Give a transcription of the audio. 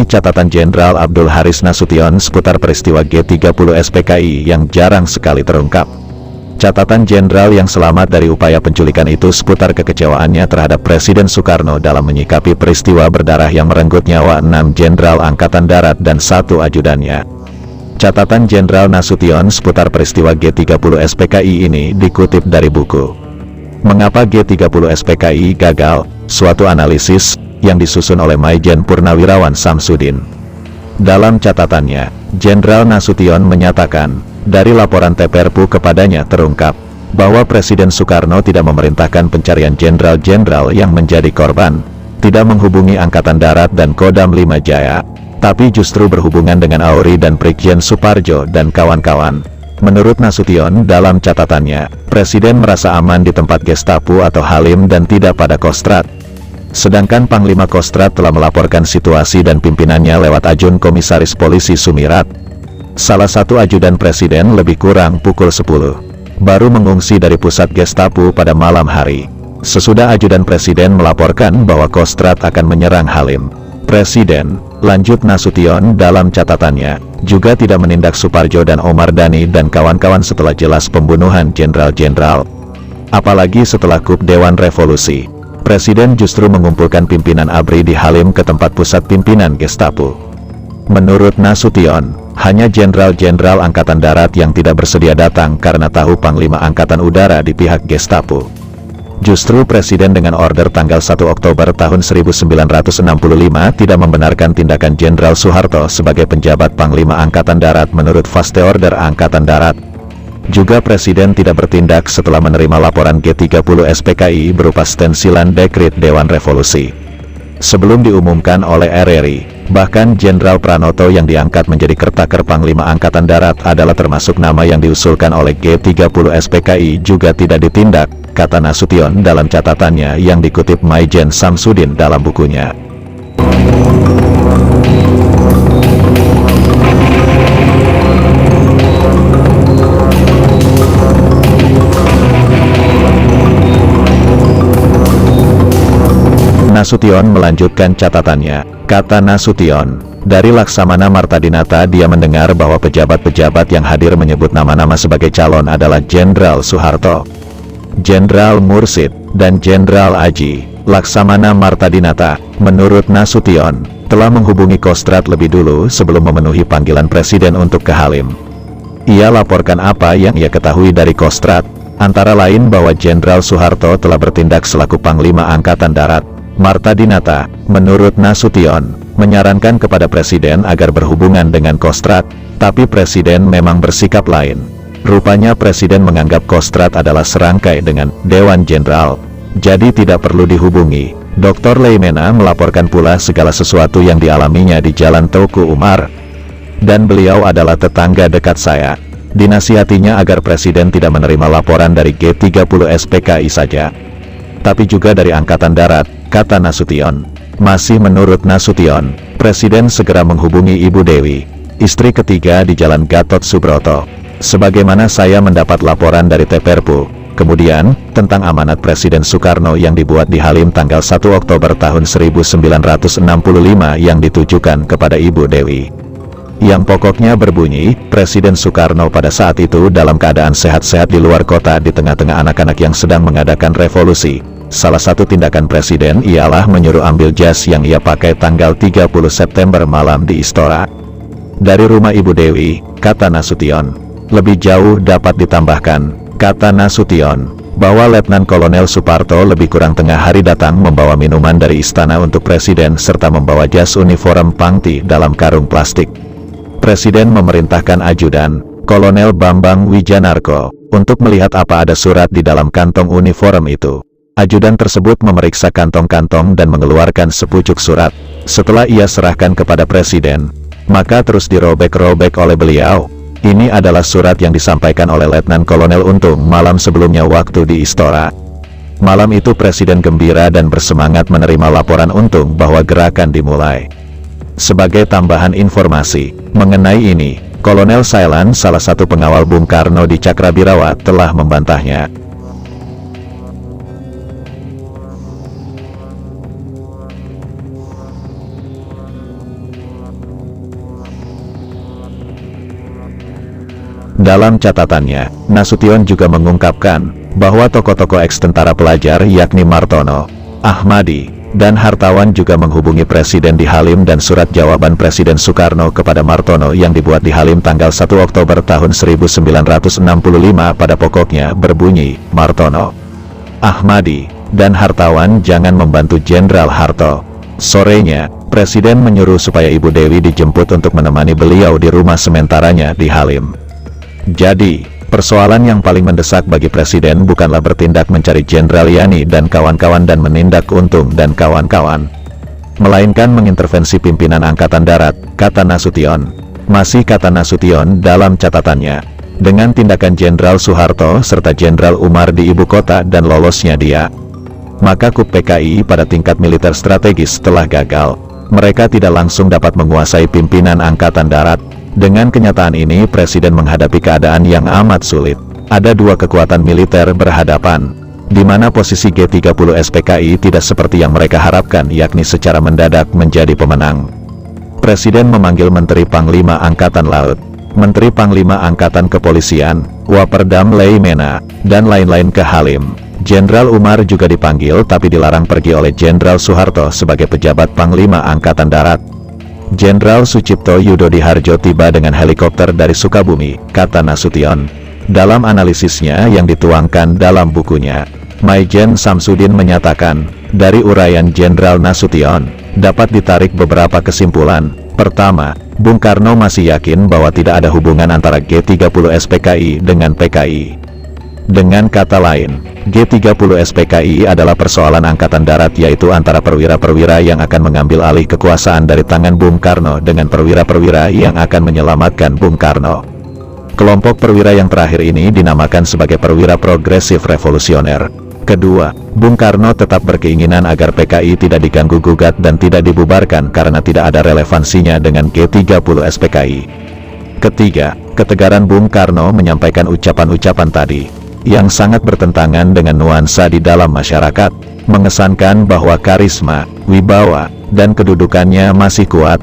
catatan Jenderal Abdul Haris Nasution seputar peristiwa G30 SPKI yang jarang sekali terungkap. Catatan Jenderal yang selamat dari upaya penculikan itu seputar kekecewaannya terhadap Presiden Soekarno dalam menyikapi peristiwa berdarah yang merenggut nyawa 6 Jenderal Angkatan Darat dan 1 ajudannya. Catatan Jenderal Nasution seputar peristiwa G30 SPKI ini dikutip dari buku Mengapa G30 SPKI Gagal? Suatu analisis yang disusun oleh Maijen Purnawirawan Samsudin. Dalam catatannya, Jenderal Nasution menyatakan, dari laporan TPRPU kepadanya terungkap bahwa Presiden Soekarno tidak memerintahkan pencarian jenderal-jenderal yang menjadi korban, tidak menghubungi Angkatan Darat dan Kodam 5 Jaya, tapi justru berhubungan dengan Auri dan Brigjen Suparjo dan kawan-kawan. Menurut Nasution dalam catatannya, Presiden merasa aman di tempat Gestapu atau Halim dan tidak pada Kostrad. Sedangkan Panglima Kostrad telah melaporkan situasi dan pimpinannya lewat ajun Komisaris Polisi Sumirat. Salah satu ajudan Presiden lebih kurang pukul 10 baru mengungsi dari pusat Gestapu pada malam hari. Sesudah ajudan Presiden melaporkan bahwa Kostrad akan menyerang Halim, Presiden, lanjut Nasution dalam catatannya, juga tidak menindak Suparjo dan Omar Dhani dan kawan-kawan setelah jelas pembunuhan jenderal-jenderal. Apalagi setelah KUP Dewan Revolusi, Presiden justru mengumpulkan pimpinan ABRI di Halim ke tempat pusat pimpinan Gestapu. Menurut Nasution, hanya jenderal-jenderal Angkatan Darat yang tidak bersedia datang karena tahu Panglima Angkatan Udara di pihak Gestapu. Justru Presiden dengan order tanggal 1 Oktober tahun 1965 tidak membenarkan tindakan Jenderal Soeharto sebagai penjabat Panglima Angkatan Darat menurut Vaste Order Angkatan Darat. Juga Presiden tidak bertindak setelah menerima laporan G30 SPKI berupa stensilan dekrit Dewan Revolusi. Sebelum diumumkan oleh RRI, bahkan Jenderal Pranoto yang diangkat menjadi Kertaker Panglima Angkatan Darat adalah termasuk nama yang diusulkan oleh G30 SPKI juga tidak ditindak, kata Nasution dalam catatannya yang dikutip Maijen Samsudin dalam bukunya. Nasution melanjutkan catatannya, kata Nasution, dari Laksamana Martadinata dia mendengar bahwa pejabat-pejabat yang hadir menyebut nama-nama sebagai calon adalah Jenderal Soeharto, Jenderal Mursid, dan Jenderal Aji. Laksamana Martadinata, menurut Nasution, telah menghubungi Kostrad lebih dulu sebelum memenuhi panggilan Presiden untuk ke Halim. Ia laporkan apa yang ia ketahui dari Kostrad, antara lain bahwa Jenderal Soeharto telah bertindak selaku Panglima Angkatan Darat. Martadinata, menurut Nasution, menyarankan kepada Presiden agar berhubungan dengan Kostrad, tapi Presiden memang bersikap lain. Rupanya Presiden menganggap Kostrad adalah serangkai dengan Dewan Jenderal, jadi tidak perlu dihubungi. Dr. Leimena melaporkan pula segala sesuatu yang dialaminya di Jalan Teuku Umar. Dan beliau adalah tetangga dekat saya. Dinasihatinya agar Presiden tidak menerima laporan dari G30 SPKI saja, tapi juga dari Angkatan Darat, kata Nasution. Masih menurut Nasution, Presiden segera menghubungi Ibu Dewi, istri ketiga di Jalan Gatot Subroto. Sebagaimana saya mendapat laporan dari TPRPU, kemudian, tentang amanat Presiden Soekarno yang dibuat di Halim tanggal 1 Oktober tahun 1965 yang ditujukan kepada Ibu Dewi. Yang pokoknya berbunyi, Presiden Soekarno pada saat itu dalam keadaan sehat-sehat di luar kota di tengah-tengah anak-anak yang sedang mengadakan revolusi. Salah satu tindakan Presiden ialah menyuruh ambil jas yang ia pakai tanggal 30 September malam di Istora. Dari rumah Ibu Dewi, kata Nasution. Lebih jauh dapat ditambahkan, kata Nasution, bahwa Letnan Kolonel Suparto lebih kurang tengah hari datang membawa minuman dari istana untuk Presiden serta membawa jas uniform Pangti dalam karung plastik. Presiden memerintahkan ajudan, Kolonel Bambang Wijanarko, untuk melihat apa ada surat di dalam kantong uniform itu. Ajudan tersebut memeriksa kantong-kantong dan mengeluarkan sepucuk surat. Setelah ia serahkan kepada Presiden, maka terus dirobek-robek oleh beliau. Ini adalah surat yang disampaikan oleh Letnan Kolonel Untung malam sebelumnya waktu di Istora. Malam itu Presiden gembira dan bersemangat menerima laporan Untung bahwa gerakan dimulai. Sebagai tambahan informasi mengenai ini, Kolonel Sailan, salah satu pengawal Bung Karno di Cakrabirawa, telah membantahnya. Dalam catatannya, Nasution juga mengungkapkan bahwa tokoh-tokoh eks-tentara pelajar yakni Martono, Ahmadi, dan hartawan juga menghubungi Presiden di Halim dan surat jawaban Presiden Soekarno kepada Martono yang dibuat di Halim tanggal 1 Oktober tahun 1965 pada pokoknya berbunyi, Martono, Ahmadi, dan hartawan jangan membantu Jenderal Harto. Sorenya, Presiden menyuruh supaya Ibu Dewi dijemput untuk menemani beliau di rumah sementaranya di Halim. Jadi, persoalan yang paling mendesak bagi Presiden bukanlah bertindak mencari Jenderal Yani dan kawan-kawan dan menindak Untung dan kawan-kawan, melainkan mengintervensi pimpinan Angkatan Darat, kata Nasution. Masih kata Nasution dalam catatannya, dengan tindakan Jenderal Soeharto serta Jenderal Umar di ibu kota dan lolosnya dia, maka KUP PKI pada tingkat militer strategis telah gagal. Mereka tidak langsung dapat menguasai pimpinan Angkatan Darat. Dengan kenyataan ini Presiden menghadapi keadaan yang amat sulit. Ada dua kekuatan militer berhadapan, di mana posisi G30 SPKI tidak seperti yang mereka harapkan, yakni secara mendadak menjadi pemenang. Presiden memanggil Menteri Panglima Angkatan Laut, Menteri Panglima Angkatan Kepolisian, Waperdam Leimena, dan lain-lain ke Halim. Jenderal Umar juga dipanggil tapi dilarang pergi oleh Jenderal Soeharto sebagai pejabat Panglima Angkatan Darat. Jenderal Sucipto Yudodiharjo tiba dengan helikopter dari Sukabumi, kata Nasution. Dalam analisisnya yang dituangkan dalam bukunya, Maijen Samsudin menyatakan, dari uraian Jenderal Nasution, dapat ditarik beberapa kesimpulan. Pertama, Bung Karno masih yakin bahwa tidak ada hubungan antara G30 SPKI dengan PKI. Dengan kata lain, G30 SPKI adalah persoalan Angkatan Darat, yaitu antara perwira-perwira yang akan mengambil alih kekuasaan dari tangan Bung Karno dengan perwira-perwira yang akan menyelamatkan Bung Karno. Kelompok perwira yang terakhir ini dinamakan sebagai perwira progresif revolusioner. Kedua, Bung Karno tetap berkeinginan agar PKI tidak diganggu-gugat dan tidak dibubarkan karena tidak ada relevansinya dengan G30 SPKI. Ketiga, ketegaran Bung Karno menyampaikan ucapan-ucapan tadi, yang sangat bertentangan dengan nuansa di dalam masyarakat, mengesankan bahwa karisma, wibawa, dan kedudukannya masih kuat.